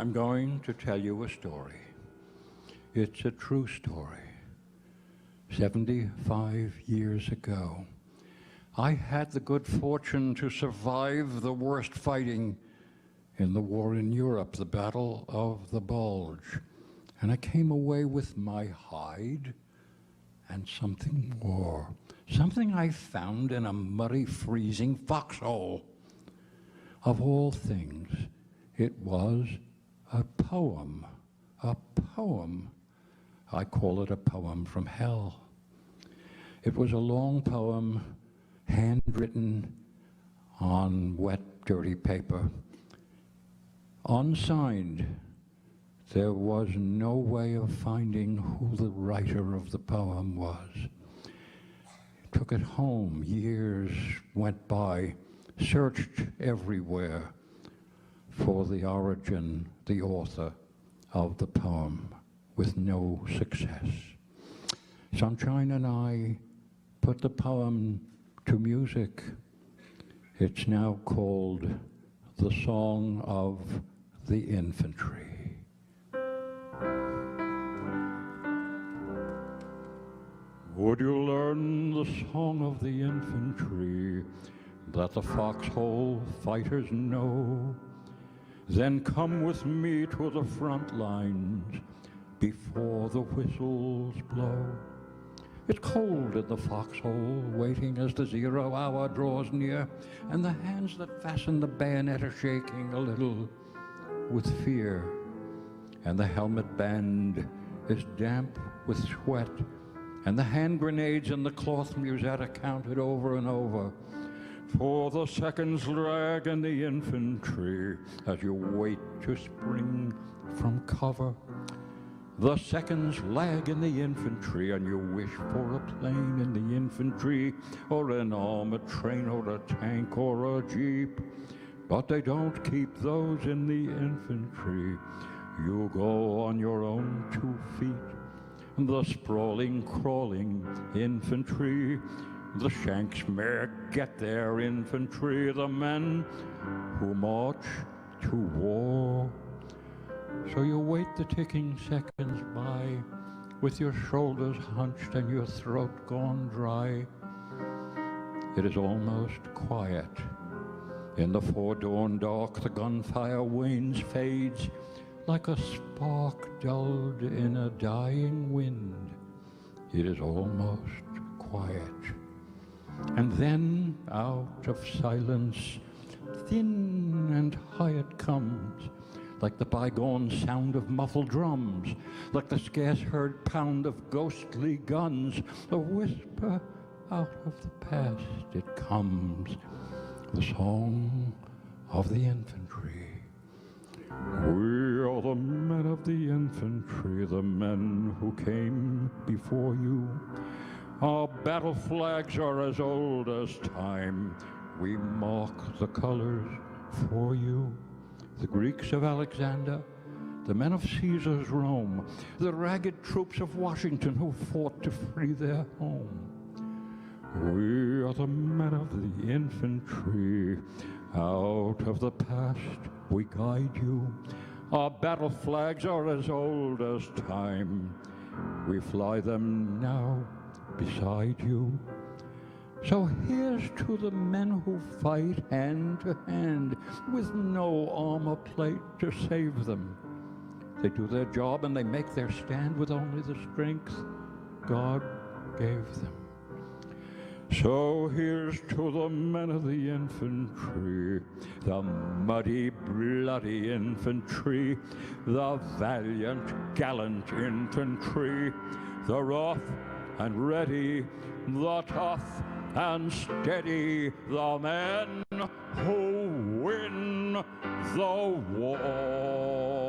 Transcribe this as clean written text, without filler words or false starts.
I'm going to tell you a story. It's a true story. 75 years ago, I had the good fortune to survive the worst fighting in the war in Europe, the Battle of the Bulge. And I came away with my hide and something more. Something I found in a muddy, freezing foxhole. Of all things, it was a poem. A poem. I call it a poem from hell. It was a long poem, handwritten on wet, dirty paper. Unsigned. There was no way of finding who the writer of the poem was. Took it home. Years went by. Searched everywhere for the origin, the author of the poem, with no success. Sunshine and I put the poem to music. It's now called The Song of the Infantry. Would you learn the song of the infantry that the foxhole fighters know? Then come with me to the front lines before the whistles blow. It's cold in the foxhole, waiting as the 0 hour draws near, and the hands that fasten the bayonet are shaking a little with fear, and the helmet band is damp with sweat, and the hand grenades and the cloth musette are counted over and over. For the seconds lag in the infantry as you wait to spring from cover. The seconds lag in the infantry and you wish for a plane in the infantry, or an armored train, or a tank, or a jeep. But they don't keep those in the infantry. You go on your own 2 feet. The sprawling, crawling infantry, the shanks may get their infantry, the men who march to war. So you wait the ticking seconds by, with your shoulders hunched and your throat gone dry. It is almost quiet. In the fordawn dark, the gunfire wanes, fades, like a spark dulled in a dying wind. It is almost quiet. And then out of silence, thin and high it comes, like the bygone sound of muffled drums, like the scarce heard pound of ghostly guns, a whisper out of the past it comes, the song of the infantry. We are the men of the infantry, the men who came before you. Our battle flags are as old as time. We mark the colors for you. The Greeks of Alexander, the men of Caesar's Rome, the ragged troops of Washington who fought to free their home. We are the men of the infantry. Out of the past we guide you. Our battle flags are as old as time. We fly them now beside you. So here's to the men who fight hand to hand with no armor plate to save them. They do their job and they make their stand with only the strength God gave them. So here's to the men of the infantry, the muddy, bloody infantry, the valiant, gallant infantry, the rough and ready, the tough and steady, the men who win the war.